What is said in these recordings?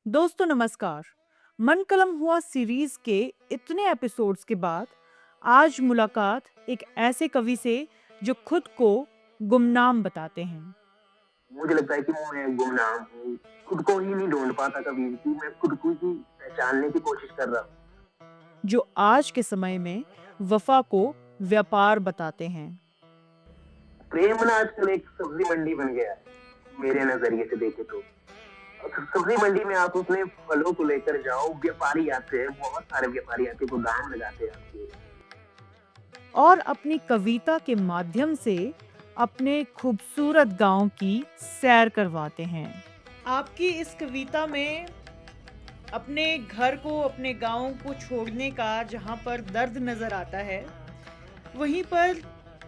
दोस्तों नमस्कार। मन कलम हुआ सीरीज के इतने एपिसोड्स के बाद आज मुलाकात एक ऐसे कवि से जो खुद को गुमनाम बताते हैं। मुझे लगता है कि मैं गुमनाम हूँ, खुद को ही नहीं ढूँढ पाता कभी भी, मैं खुद को ही पहचानने की कोशिश कर रहा हूँ। जो आज के समय में वफा को व्यापार बताते हैं। प्रेम ना आजकल एक सब्ज़ी मंडी बन गया है, मेरे नज़रिए से देखें तो। सब्ज़ी मंडी में आप अपने फलों को लेकर जाओ, व्यापारी आते हैं, बहुत सारे व्यापारी आके वो दाम लगाते हैं आपके। और अपनी कविता के माध्यम से अपने खूबसूरत गांव की सैर करवाते हैं। आपकी इस कविता में अपने घर को, अपने गांव को छोड़ने का जहां पर दर्द नजर आता है, वहीं पर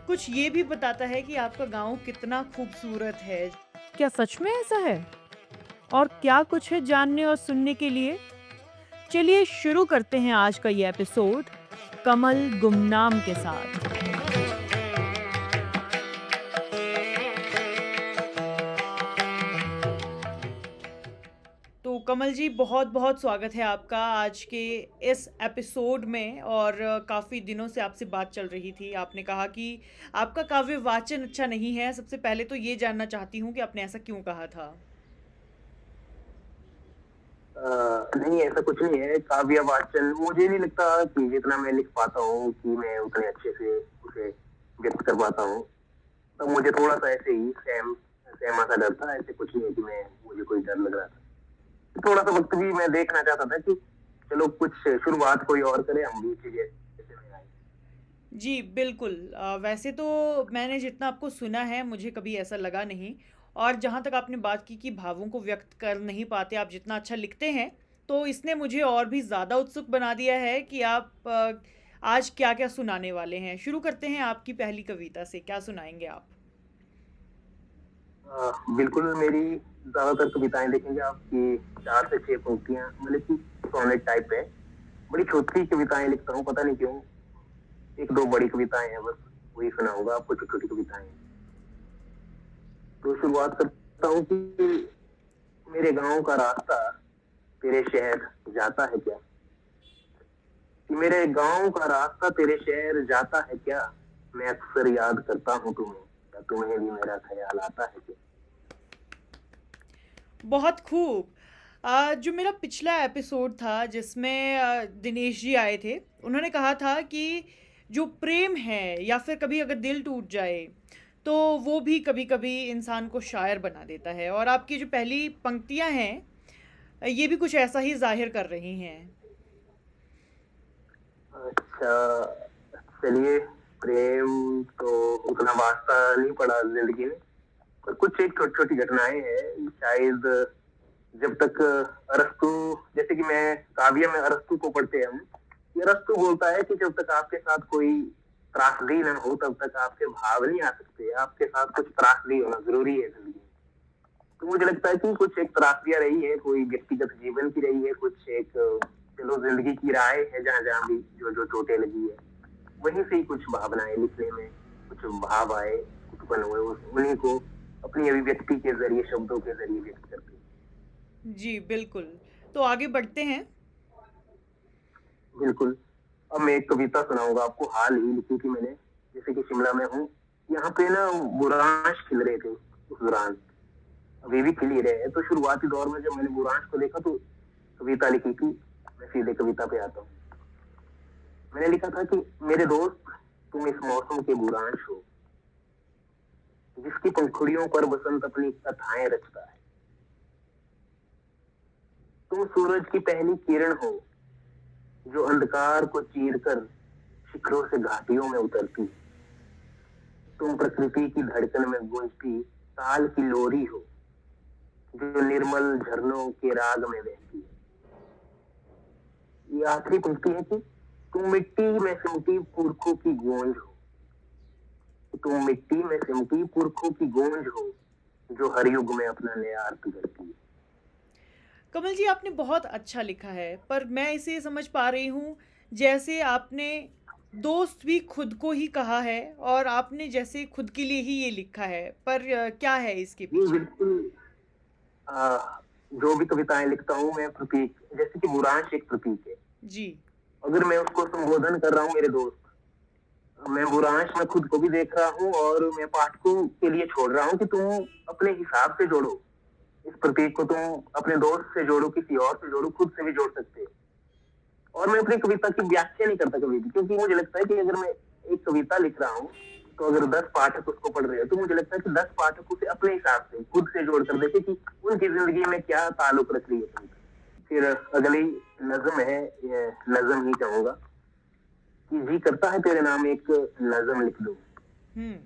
कुछ ये भी बताता है कि आपका गांव कितना खूबसूरत है। क्या सच में ऐसा है? और क्या कुछ है जानने और सुनने के लिए? चलिए शुरू करते हैं आज का ये एपिसोड कमल गुमनाम के साथ। तो कमल जी, बहुत बहुत स्वागत है आपका आज के इस एपिसोड में। और काफ़ी दिनों से आपसे बात चल रही थी। आपने कहा कि आपका काव्य वाचन अच्छा नहीं है। सबसे पहले तो ये जानना चाहती हूँ कि आपने ऐसा क्यों कहा था। नहीं ऐसा कुछ नहीं है, काव्य वाचन मुझे नहीं लगता कि जितना मैं लिख पाता हूँ कि मैं उतने अच्छे से उसे व्यक्त कर पाता हूँ। तो मुझे थोड़ा-सा ऐसे ही सहमा-सा डर था, ऐसे कुछ नहीं है कि मुझे कोई डर लग रहा था। थोड़ा-सा वक़्त भी मैं देखना चाहता था कि चलो कुछ शुरुआत कोई और करे, हम भी चीज़ें ऐसे में आए। जी, बिल्कुल। वैसे तो मैंने जितना आपको सुना है, मुझे कभी ऐसा लगा नहीं। और जहाँ तक आपने बात की कि भावों को व्यक्त कर नहीं पाते, आप जितना अच्छा लिखते हैं, तो इसने मुझे और भी ज़्यादा उत्सुक बना दिया है कि आप आज क्या-क्या सुनाने वाले हैं। शुरू करते हैं आपकी पहली कविता से, क्या सुनाएँगे आप? बिल्कुल मेरी ज़्यादातर कविताएँ देखेंगे आप कि 4 से 6 पंक्तियाँ मतलब कि सोनेट टाइप है। बड़ी छोटी कविताएँ लिखता हूँ, पता नहीं क्यों? 1-2 बड़ी कविताएँ हैं बस, वही सुनाऊँगा आपको छोटी-छोटी कविताएँ हैं। तो शुरुआत करता हूँ कि मेरे गाँव का रास्ता तेरे शहर जाता है क्या? कि मेरे गाँव का रास्ता तेरे शहर जाता है क्या? मैं अक्सर याद करता हूँ तुम्हें, क्या तुम्हें भी मेरा ख़्याल आता है क्या? बहुत खूब। जो मेरा पिछला एपिसोड था जिसमें दिनेश जी आए थे, उन्होंने कहा था कि जो प्रेम है या फिर कभी अगर दिल टूट जाए, तो वो भी कभी-कभी इंसान को शायर बना देता है। और आपकी जो पहली पंक्तियाँ हैं, ये भी कुछ ऐसा ही ज़ाहिर कर रही हैं। अच्छा, चलिए प्रेम तो उतना वास्ता नहीं पड़ा ज़िंदगी में, पर कुछ एक छोटी-छोटी घटनाएँ हैं, शायद जब तक अरस्तू जैसे कि मैं काव्य में अरस्तू को पढ़ते हैं हम, ये अरस्तू बोलता है कि जब तक आपके साथ कोई त्रासदी ना हो, तब तक आपके भाव नहीं आ सकते, आपके साथ कुछ त्रासदी होना ज़रूरी है ज़िंदगी में। तो मुझे लगता है कि कुछ एक त्रासदियाँ रही है, कोई व्यक्तिगत जीवन की रही है, कुछ एक चलो ज़िंदगी की राह है जहाँ-जहाँ भी जो-जो चोटें लगी है, वहीं से ही कुछ भावनाएँ लिखने में, कुछ भाव आए, उत्पन्न हुए, उन्हीं को अपनी अभिव्यक्ति के ज़रिए, शब्दों के ज़रिए व्यक्त करते हैं। जी, बिल्कुल। तो आगे बढ़ते हैं। बिल्कुल। अब मैं एक कविता सुनाऊँगा आपको, हाल ही लिखी थी मैंने, जैसे कि शिमला में हूँ, यहाँ पे ना बुरांश खिल रहे थे उस दौरान, अभी भी खिल ही रहे हैं। तो शुरुआती दौर में जब मैंने बुरांश को देखा तो कविता लिखी थी, मैं सीधे कविता पे आता हूँ। मैंने लिखा था कि मेरे दोस्त, तुम इस मौसम के बुरांश हो, जिसकी पंखुड़ियों पर बसंत अपनी कथाएँ रचता है। तुम सूरज की पहली किरण हो, जो अंधकार को चीर कर शिखरों से घाटियों में उतरती है। तुम प्रकृति की धड़कन में गूंजती ताल की लोरी हो, जो निर्मल झरनों के राग में बहती है। ये आखिरी पंक्ति है कि तुम मिट्टी में सिमटी पुरखों की गूंज हो, तुम मिट्टी में सिमटी पुरखों की गूंज हो, जो हर युग में अपना नया अर्थ गढ़ती है। कमल जी, आपने बहुत अच्छा लिखा है, पर मैं इसे समझ पा रही हूँ जैसे आपने दोस्त भी खुद को ही कहा है और आपने जैसे खुद के लिए ही ये लिखा है। पर क्या है इसके ये पीछे? बिल्कुल जो भी कविताएं लिखता हूँ मैं प्रतीक, जैसे कि बुरांश एक प्रतीक है। जी। अगर मैं उसको संबोधन कर रहा हूँ मेरे दोस्त, मैं बुरांश में खुद को भी देख रहा हूँ और मैं पाठकों के लिए छोड़ रहा हूँ कि तुम अपने हिसाब से जोड़ो इस प्रतीक को, तुम अपने दोस्त से जोड़ो, किसी और से जोड़ो, खुद से भी जोड़ सकते हो। और मैं अपनी कविता की व्याख्या नहीं करता कभी भी, क्योंकि मुझे लगता है कि अगर मैं एक कविता लिख रहा हूँ तो अगर 10 पाठक उसको पढ़ रहे हैं तो मुझे लगता है कि 10 पाठक उसे अपने हिसाब से खुद से जोड़ कर देखे कि उनकी जिंदगी में क्या ताल्लुक रख रही है कविता। फिर अगली नज्म है, ये नज्म ही कहूंगा कि जी करता है तेरे नाम एक नज्म लिख दूं। हम्म।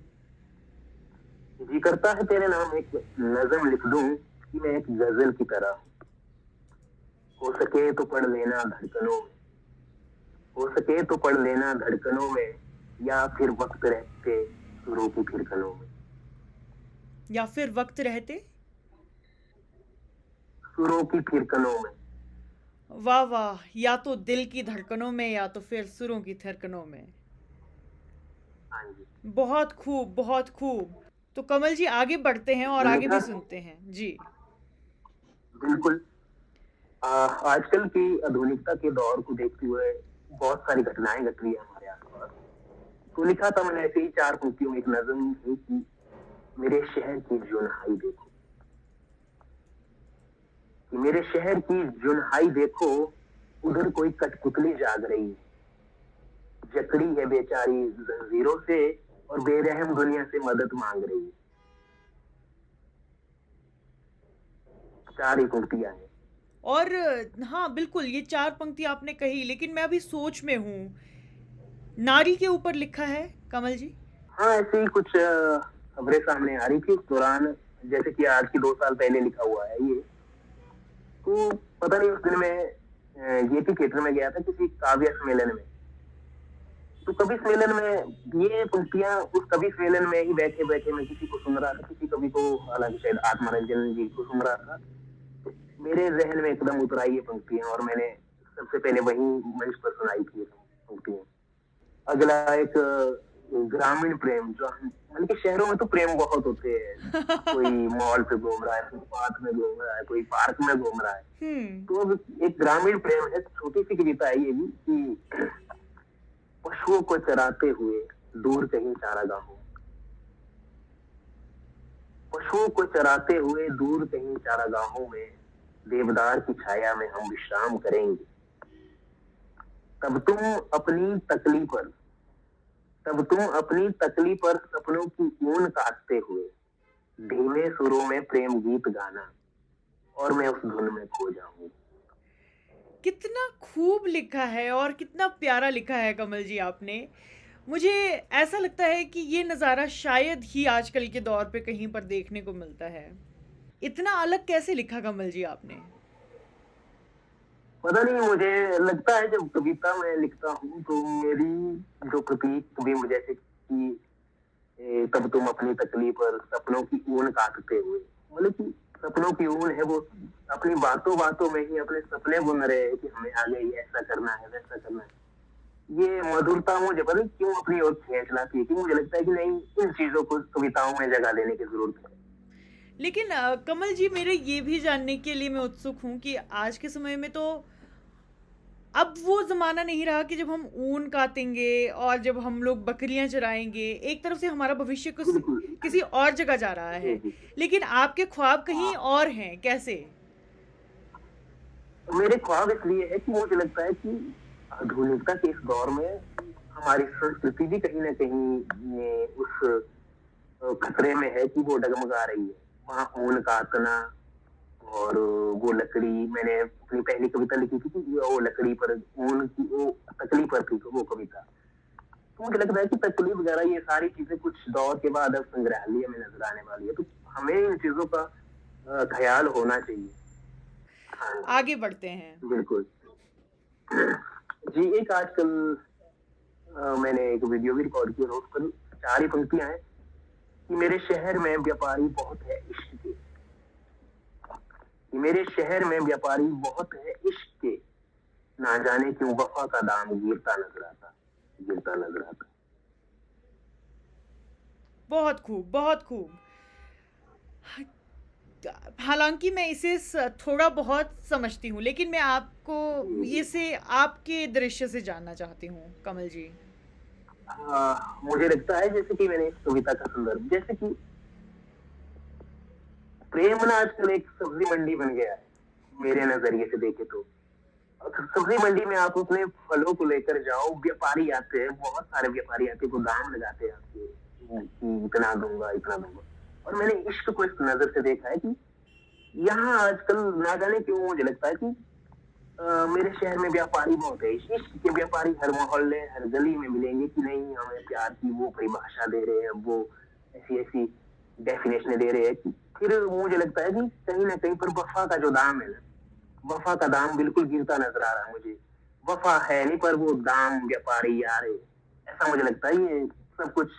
जी करता है तेरे नाम एक नज्म लिख दूं कि मैं एक गजल की तरह, हो सके तो पढ़ लेना धड़कनों में, हो सके तो पढ़ लेना धड़कनों में, या फिर वक्त रहते सुरों की फिरकनों में। या फिर वक्त रहते। सुरों की फिरकनों में। वाह वाह, या तो दिल की धड़कनों में या तो फिर सुरों की थिरकनों में। हाँ जी। बहुत खूब, बहुत खूब। तो कमल जी आगे बढ़ते हैं और आगे लिखा, भी सुनते हैं जी। बिल्कुल। आजकल की आधुनिकता के दौर को देखते हुए बहुत सारी घटनाएं घट रही है हमारे आसपास। तो लिखा था मैंने ऐसे ही 4 पंक्तियों में एक नज्म है कि मेरे शहर की जुनहाई देखो, कि मेरे शहर की जुनहाई देखो, उधर कोई कठपुतली जाग रही है, जकड़ी है बेचारी जंजीरों से और बेरहम दुनिया से मदद मांग रही है। 4 ही पंक्तियां हैं। और हाँ बिल्कुल, ये 4 पंक्ति आपने कही, लेकिन मैं अभी सोच में हूँ, नारी के ऊपर लिखा है कमल जी? हाँ, ऐसे ही कुछ खबरें सामने आ रही थी उस दौरान, जैसे कि आज की 2 साल पहले लिखा हुआ है ये। तो पता नहीं, उस दिन मैं गेयटी थिएटर में गया था किसी काव्य सम्मेलन में। तो कवि सम्मेलन में ये पंक्तियां, उस कवि सम्मेलन में ही बैठे बैठे मैं किसी को सुन रहा था, किसी कवि को, हालांकि शायद आत्मारंजन जी को सुन रहा था। तो मेरे जहन में एकदम उतर आई ये पंक्तियां और मैंने सबसे पहले वही मंच पर सुनाई थी ये पंक्तियां। अगला एक ग्रामीण प्रेम, जो हम मतलब कि शहरों में तो प्रेम बहुत होते हैं, कोई मॉल पे घूम रहा है, फुटपाथ में घूम रहा है, कोई पार्क में घूम रहा है। हम्म। तो अब एक ग्रामीण प्रेम है, छोटी सी कविता है ये भी कि पशुओं को चराते हुए दूर कहीं चारागाहों, पशुओं को चराते हुए दूर कहीं चारागाहों में, देवदार की छाया में हम विश्राम करेंगे। तब तुम अपनी तकली पर, तब तुम अपनी तकली पर सपनों की ऊन काटते हुए, धीमे सुरों में प्रेम गीत गाना और मैं उस धुन में खो जाऊंगी। कितना खूब लिखा है और कितना प्यारा लिखा है कमल जी आपने। मुझे ऐसा लगता है कि ये नज़ारा शायद ही आजकल के दौर पे कहीं पर देखने को मिलता है। इतना अलग कैसे लिखा कमल जी आपने? पता नहीं, मुझे लगता है जब कविता मैं लिखता हूँ तो मेरी जो प्रतीक भी, जैसे कि तब तुम अपनी तकलीफ पर सपनों की ऊन काटते हुए, मतलब कि सपनों की ऊन है वो, अपनी बातों बातों में ही अपने सपने बुन रहे हैं कि हमें आगे ये ऐसा करना है, वैसा करना है। ये मधुरता मुझे पता नहीं क्यों अपनी ओर खींच लाती है, कि मुझे लगता है कि नहीं, इन चीजों को कविताओं में जगह देने की जरूरत है। लेकिन कमल जी, मेरे ये भी जानने के लिए मैं उत्सुक हूँ कि आज के समय में तो अब वो ज़माना नहीं रहा कि जब हम ऊन कातेंगे और जब हम लोग बकरियां चराएंगे। एक तरफ से हमारा भविष्य बिल्कुल। किसी और जगह जा रहा जी, है, जी। लेकिन आपके ख्वाब कहीं और हैं, कैसे? मेरे ख्वाब इसलिए है कि मुझे लगता है कि आधुनिकता के इस दौर में हमारी संस्कृति भी कहीं ना कहीं ये उस खतरे में है कि वो डगमगा रही है। वहाँ ऊन काटना और वो लकड़ी, मैंने अपनी पहली कविता लिखी थी कि वो लकड़ी पर ऊन की वो तकली पर थी वो कविता। तो मुझे लगता है कि तकली वगैरह ये सारी चीजें कुछ दौर के बाद अब संग्रहालय में नजर आने वाली है, तो हमें इन चीजों का ख्याल होना चाहिए। हाँ जी, आगे बढ़ते हैं। बिल्कुल। जी, एक आजकल मैंने एक वीडियो भी रिकॉर्ड किया, उस पर 4 ही पंक्तियां हैं कि मेरे शहर में व्यापारी बहुत है इश्क के, कि मेरे शहर में व्यापारी बहुत है इश्क के, ना जाने क्यों वफा का दाम गिरता नजर आता, गिरता नजर आता। बहुत खूब, बहुत खूब। हालांकि मैं इसे थोड़ा बहुत समझती हूँ, लेकिन मैं आपको इसे आपके दृश्य से जानना चाहती हूँ कमल जी। मुझे लगता है जैसे कि मैंने इस कविता का संदर्भ, जैसे कि प्रेम ना आजकल एक सब्जी मंडी बन गया है, मेरे नजरिए से देखे तो। सब्जी मंडी में आप अपने फलों को लेकर जाओ, व्यापारी आते हैं, बहुत सारे व्यापारी आते हैं, वो दाम लगाते हैं आपके कि इतना दूंगा इतना दूंगा। और मैंने इश्क को इस नजर से देखा है कि यहाँ आजकल ना जाने क्यों मुझे लगता है कि मेरे शहर में व्यापारी बहुत है। इश्क के व्यापारी हर मोहल्ले हर गली में मिलेंगे कि नहीं हमें प्यार की वो परिभाषा दे रहे हैं, वो ऐसी ऐसी डेफिनेशन दे रहे हैं कि फिर मुझे लगता है कि कहीं ना कहीं पर वफा का जो दाम है ना, वफा का दाम बिल्कुल गिरता नजर आ रहा है मुझे। वफा है नहीं पर वो दाम व्यापारी आ रहे, ऐसा मुझे लगता है ये सब कुछ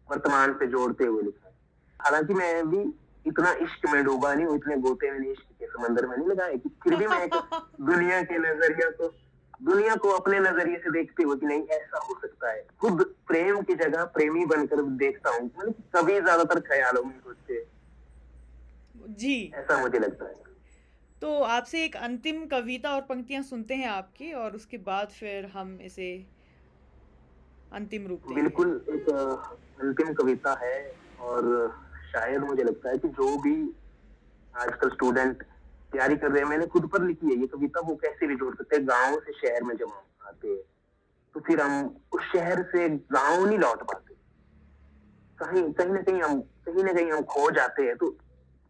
वर्तमान से जोड़ते हुए लिखा है। हालांकि मैं भी इतना इश्क में डूबा नहीं हूँ, इतने गोते मैंने इश्क के समंदर में नहीं लगाए कि फिर भी मैं एक दुनिया के नजरिया को दुनिया को अपने नजरिए से देखते हुए कि नहीं ऐसा हो सकता है, खुद प्रेम की जगह प्रेमी बनकर देखता हूँ। मतलब कभी ज्यादातर ख्यालों में सोचते, जी, ऐसा मुझे लगता है। तो आपसे एक अंतिम कविता और पंक्तियां सुनते हैं आपकी, और उसके बाद फिर हम इसे अंतिम रूप देंगे। बिल्कुल एक अंतिम कविता है, और शायद मुझे लगता है कि जो भी आजकल स्टूडेंट तैयारी कर रहे हैं, मैंने खुद पर लिखी है ये कविता, वो कैसे भी जोड़ सकते हैं। गांव से शहर में जब हम आते हैं तो फिर हम उस शहर से गांव नहीं लौट पाते, कहीं कहीं ना कहीं हम खो जाते हैं। तो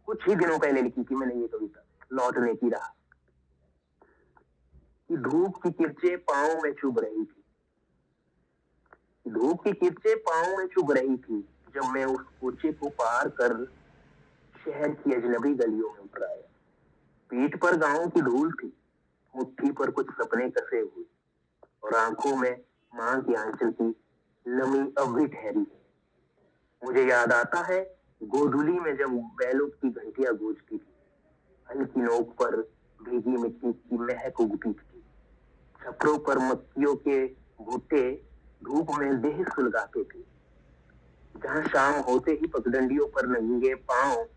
कुछ ही दिनों पहले लिखी थी मैंने ये कविता, लौटने की राह। कि धूप की किरचे पाँव में चुभ रही थी, धूप की किरचे पाँव में चुभ रही थी, जब मैं उस कूचे को पार कर शहर की अजनबी गलियों में उतर आया। पीठ पर गांव की धूल थी, मुट्ठी पर कुछ सपने कसे हुए, और आंखों में मां की आंचल की नमी अब भी ठहरी है। मुझे याद आता है गोधुली में जब बैलों की घंटियां गूंजती थी, हल्की नोक पर भीगी मिट्टी की महक उगती थी, छपरों पर मक्खियों के भुट्टे धूप में देह सुलगाते थे, जहां शाम होते ही पगडंडियों पर नंगे पांव,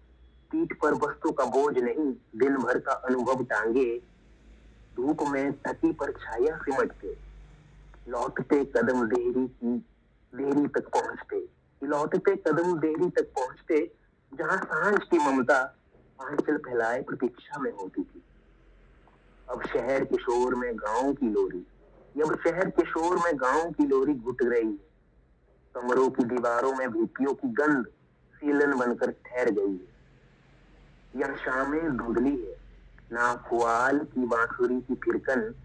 पीठ पर वस्तु का बोझ नहीं दिन भर का अनुभव टांगे, धूप में थकी पर छाया सिमटते, लौटते कदम देरी तक पहुंचते, लौटते कदम देरी तक पहुंचते, जहां सांझ की ममता आंचल फैलाए प्रतीक्षा में होती थी। अब शहर के शोर में गांव की लोरी, अब शहर के शोर में गांव की लोरी घुट रही है, कमरों की दीवारों में भीतियों की गंध सीलन बनकर ठहर गई है। यह शामें धुंधली है, ना ख्वाल की बांसुरी की फिरकन,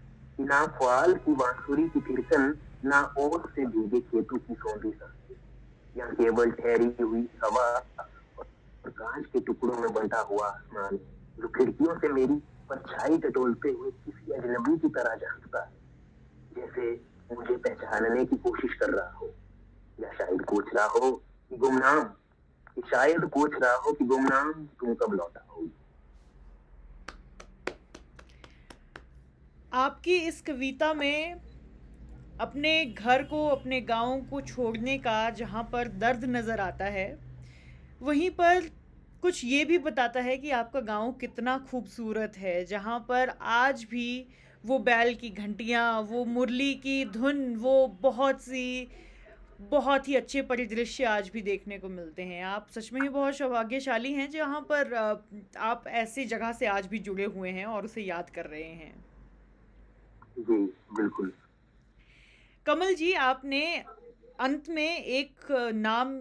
ना ख्वाल की बांसुरी की फिरकन, ना ओस से भीगे खेतों की सौंधी सांसें। यहाँ केवल ठहरी हुई हवा और कांच के टुकड़ों में बंटा हुआ आसमान, जो खिड़कियों से मेरी परछाई टटोलते हुए किसी अजनबी की तरह झांकता है, जैसे मुझे पहचानने की कोशिश कर रहा हो, या शायद पूछ रहा हो कि गुमनाम, शायद पूछ रहा हो कि गुमनाम तुम कब लौटा हो। आपकी इस कविता में अपने घर को, अपने गांव को छोड़ने का जहाँ पर दर्द नज़र आता है, वहीं पर कुछ ये भी बताता है कि आपका गांव कितना खूबसूरत है, जहाँ पर आज भी वो बैल की घंटियाँ, वो मुरली की धुन, वो बहुत ही अच्छे परिदृश्य आज भी देखने को मिलते हैं। आप सच में ही बहुत सौभाग्यशाली हैं जहाँ पर आप ऐसी जगह से आज भी जुड़े हुए हैं और उसे याद कर रहे हैं। जी बिल्कुल। कमल जी, आपने अंत में एक नाम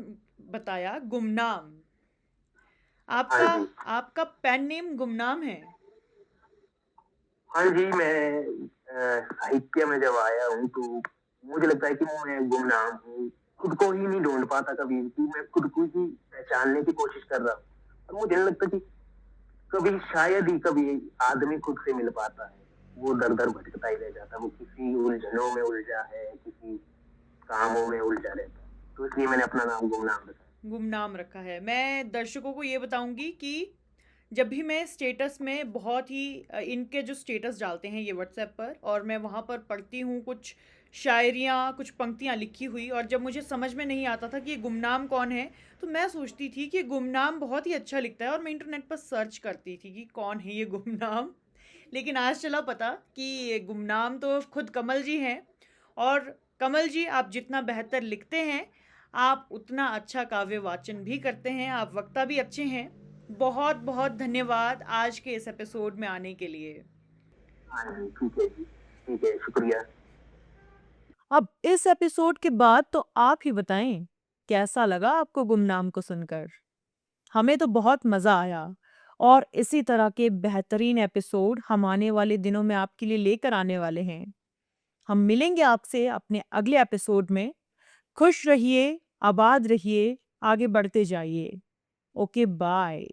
बताया, गुमनाम। हाँ आपका जी, आपका पेन नेम गुमनाम है? हाँ जी, मैं साहित्य में जब आया हूँ तो मुझे लगता है कि मैं गुमनाम हूँ, खुद को ही नहीं ढूंढ पाता कभी भी, मैं खुद को ही पहचानने की कोशिश कर रहा हूँ। और मुझे नहीं लगता कि कभी शायद ही कभी आदमी खुद से मिल पाता है, वो दर दर भटकता ही रह जाता है, वो किसी उलझनों में उलझा है, किसी कामों में उलझा रहता है, तो इसलिए मैंने अपना नाम गुमनाम रखा। गुमनाम रखा है। मैं दर्शकों को ये बताऊंगी कि जब भी मैं स्टेटस में बहुत ही इनके जो स्टेटस डालते हैं ये व्हाट्सएप पर, और मैं वहाँ पर पढ़ती हूँ कुछ शायरियाँ, कुछ पंक्तियाँ लिखी हुई, और जब मुझे समझ में नहीं आता था कि ये गुमनाम कौन है, तो मैं सोचती थी कि गुमनाम बहुत ही अच्छा लिखता है, और मैं इंटरनेट पर सर्च करती थी कि कौन है ये गुमनाम। लेकिन आज चला पता कि ये गुमनाम तो खुद कमल जी हैं। और कमल जी, आप जितना बेहतर लिखते हैं, आप उतना अच्छा काव्य वाचन भी करते हैं, आप वक्ता भी अच्छे हैं। बहुत बहुत धन्यवाद आज के इस एपिसोड में आने के लिए। हाँ जी, ठीक है जी, ठीक है, शुक्रिया। अब इस एपिसोड के बाद तो आप ही बताएं, कैसा लगा आपको गुमनाम को सुनकर? हमें तो बहुत मज़ा आया, और इसी तरह के बेहतरीन एपिसोड हम आने वाले दिनों में आपके लिए लेकर आने वाले हैं। हम मिलेंगे आपसे अपने अगले एपिसोड में। खुश रहिए, आबाद रहिए, आगे बढ़ते जाइए। Okay, bye.